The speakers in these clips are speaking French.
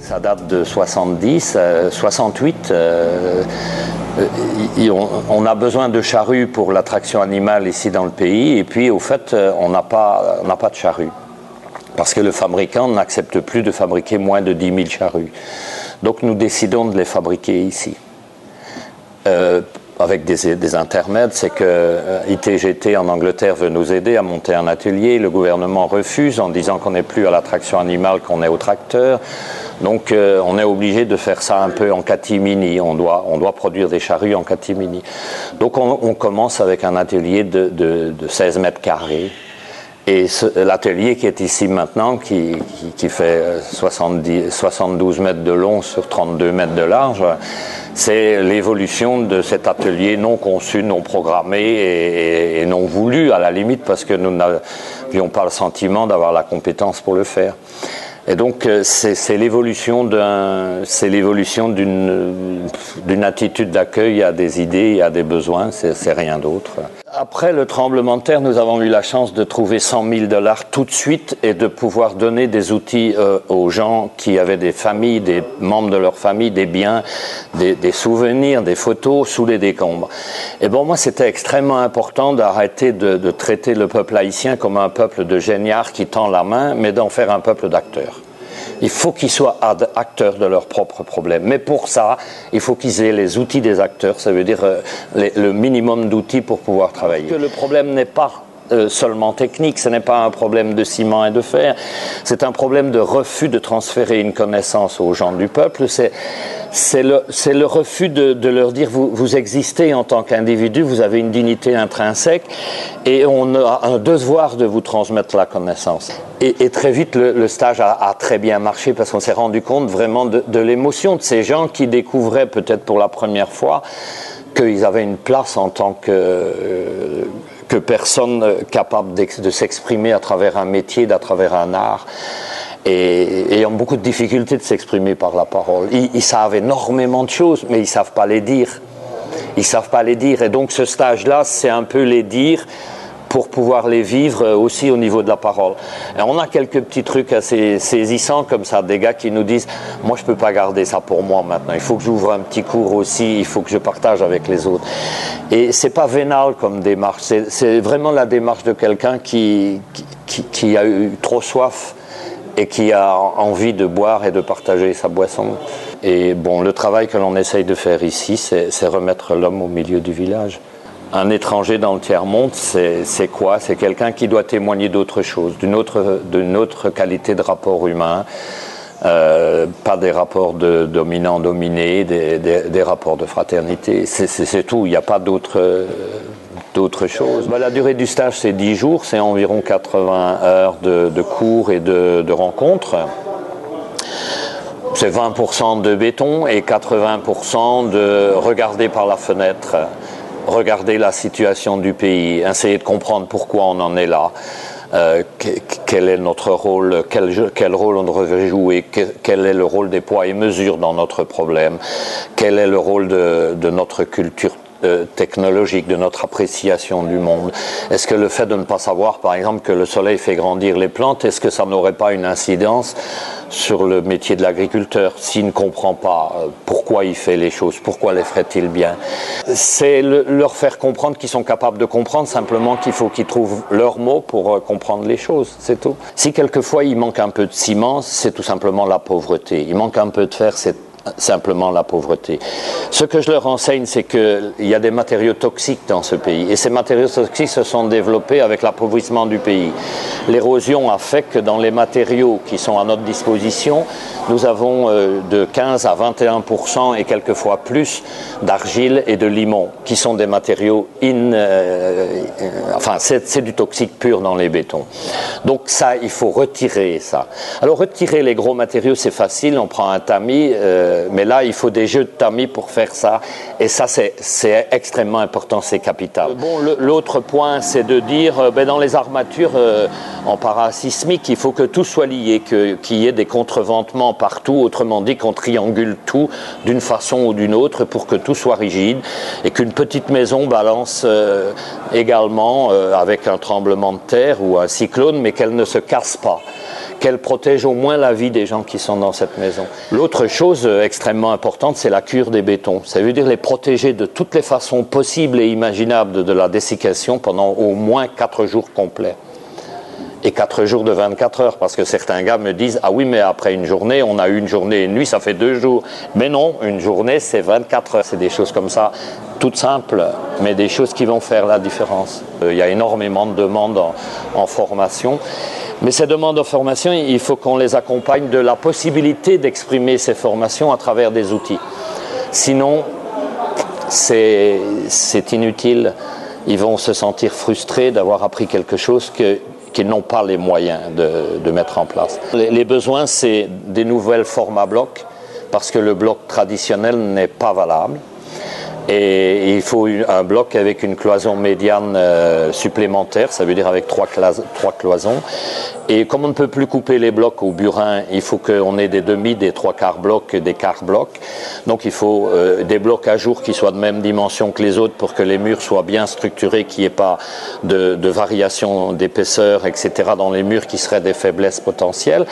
Ça date de 70, 68. On a besoin de charrues pour l'attraction animale ici dans le pays. Et puis, au fait, on n'a pas de charrues. Parce que le fabricant n'accepte plus de fabriquer moins de 10 000 charrues. Donc, nous décidons de les fabriquer ici. Avec des intermèdes, c'est que ITGT en Angleterre veut nous aider à monter un atelier. Le gouvernement refuse en disant qu'on n'est plus à l'attraction animale, qu'on est au tracteur. Donc on est obligé de faire ça un peu en catimini. On doit produire des charrues en catimini. Donc on commence avec un atelier de 16 mètres carrés. Et l'atelier qui est ici maintenant, qui fait 72 mètres de long sur 32 mètres de large, c'est l'évolution de cet atelier non conçu, non programmé et non voulu à la limite, parce que nous n'avions pas le sentiment d'avoir la compétence pour le faire. Et donc c'est l'évolution d'une attitude d'accueil à des idées et à des besoins, c'est rien d'autre. Après le tremblement de terre, nous avons eu la chance de trouver 100 000 $ tout de suite et de pouvoir donner des outils aux gens qui avaient des familles, des membres de leur famille, des biens, des souvenirs, des photos sous les décombres. Et bon, moi, c'était extrêmement important d'arrêter de traiter le peuple haïtien comme un peuple de géniards qui tend la main, mais d'en faire un peuple d'acteurs. Il faut qu'ils soient acteurs de leurs propres problèmes. Mais pour ça, il faut qu'ils aient les outils des acteurs, ça veut dire le minimum d'outils pour pouvoir travailler. Que le problème n'est pas seulement technique, ce n'est pas un problème de ciment et de fer, c'est un problème de refus de transférer une connaissance aux gens du peuple, c'est le refus de leur dire vous existez en tant qu'individu, vous avez une dignité intrinsèque et on a un devoir de vous transmettre la connaissance. Et très vite le stage a très bien marché parce qu'on s'est rendu compte vraiment de l'émotion de ces gens qui découvraient peut-être pour la première fois qu'ils avaient une place en tant que personne capable de s'exprimer à travers un métier, à travers un art, et ayant beaucoup de difficultés de s'exprimer par la parole. Ils savent énormément de choses, mais ils ne savent pas les dire. Ils ne savent pas les dire, et donc ce stage-là, c'est un peu les dire pour pouvoir les vivre aussi au niveau de la parole. Et on a quelques petits trucs assez saisissants comme ça, des gars qui nous disent « Moi, je ne peux pas garder ça pour moi maintenant, il faut que j'ouvre un petit cours aussi, il faut que je partage avec les autres. » Et c'est pas vénal comme démarche, c'est vraiment la démarche de quelqu'un qui a eu trop soif et qui a envie de boire et de partager sa boisson. Et bon, le travail que l'on essaye de faire ici, c'est remettre l'homme au milieu du village. Un étranger dans le tiers-monde, c'est quoi? C'est quelqu'un qui doit témoigner d'autre chose, d'une autre qualité de rapport humain, pas des rapports de dominant-dominé, des rapports de fraternité. C'est tout, il n'y a pas d'autre chose. La durée du stage, c'est 10 jours, c'est environ 80 heures de cours et de rencontres. C'est 20% de béton et 80% de regarder par la fenêtre. Regarder la situation du pays, essayer de comprendre pourquoi on en est là, quel est notre rôle, quel rôle on devrait jouer, quel est le rôle des poids et mesures dans notre problème, quel est le rôle de notre culture technologique, de notre appréciation du monde. Est-ce que le fait de ne pas savoir, par exemple, que le soleil fait grandir les plantes, est-ce que ça n'aurait pas une incidence sur le métier de l'agriculteur s'il ne comprend pas pourquoi il fait les choses, pourquoi les ferait-il bien? C'est leur faire comprendre qu'ils sont capables de comprendre, simplement qu'il faut qu'ils trouvent leurs mots pour comprendre les choses, c'est tout. Si quelquefois il manque un peu de ciment, c'est tout simplement la pauvreté. Il manque un peu de fer, c'est simplement la pauvreté. Ce que je leur enseigne, c'est qu'il y a des matériaux toxiques dans ce pays. Et ces matériaux toxiques se sont développés avec l'appauvrissement du pays. L'érosion a fait que dans les matériaux qui sont à notre disposition, nous avons de 15 à 21% et quelquefois plus d'argile et de limon, qui sont des matériaux c'est du toxique pur dans les bétons. Donc ça, il faut retirer ça. Alors retirer les gros matériaux, c'est facile, on prend un tamis, mais là, il faut des jeux de tamis pour faire ça. Et ça, c'est extrêmement important, c'est capital. Bon, l'autre point, c'est de dire, dans les armatures en parasismique, il faut que tout soit lié, qu'il y ait des contreventements partout. Autrement dit, qu'on triangule tout d'une façon ou d'une autre pour que tout soit rigide et qu'une petite maison balance également avec un tremblement de terre ou un cyclone, mais qu'elle ne se casse pas. qu'elle protège au moins la vie des gens qui sont dans cette maison. L'autre chose extrêmement importante, c'est la cure des bétons. Ça veut dire les protéger de toutes les façons possibles et imaginables de la dessiccation pendant au moins 4 jours complets. Et 4 jours de 24 heures, parce que certains gars me disent « Ah oui, mais après une journée, on a eu une journée et une nuit, ça fait 2 jours. » Mais non, une journée, c'est 24 heures. C'est des choses comme ça, toutes simples, mais des choses qui vont faire la différence. Il y a énormément de demandes en formation. Mais ces demandes en formation, il faut qu'on les accompagne de la possibilité d'exprimer ces formations à travers des outils. Sinon, c'est inutile. Ils vont se sentir frustrés d'avoir appris quelque chose qu'ils n'ont pas les moyens de mettre en place. Les besoins, c'est des nouvelles formats blocs, parce que le bloc traditionnel n'est pas valable. Et il faut un bloc avec une cloison médiane supplémentaire, ça veut dire avec 3 cloisons. Et comme on ne peut plus couper les blocs au burin, il faut qu'on ait des demi, des 3/4 blocs, des quarts blocs. Donc il faut des blocs à jour qui soient de même dimension que les autres pour que les murs soient bien structurés, qu'il n'y ait pas de variation d'épaisseur, etc. dans les murs qui seraient des faiblesses potentielles.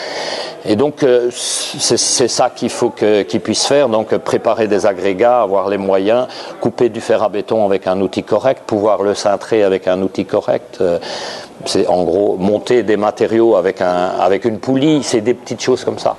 Et donc c'est ça qu'il faut qu'ils puissent faire, donc préparer des agrégats, avoir les moyens, couper du fer à béton avec un outil correct, pouvoir le cintrer avec un outil correct. C'est en gros monter des matériaux avec une poulie, c'est des petites choses comme ça.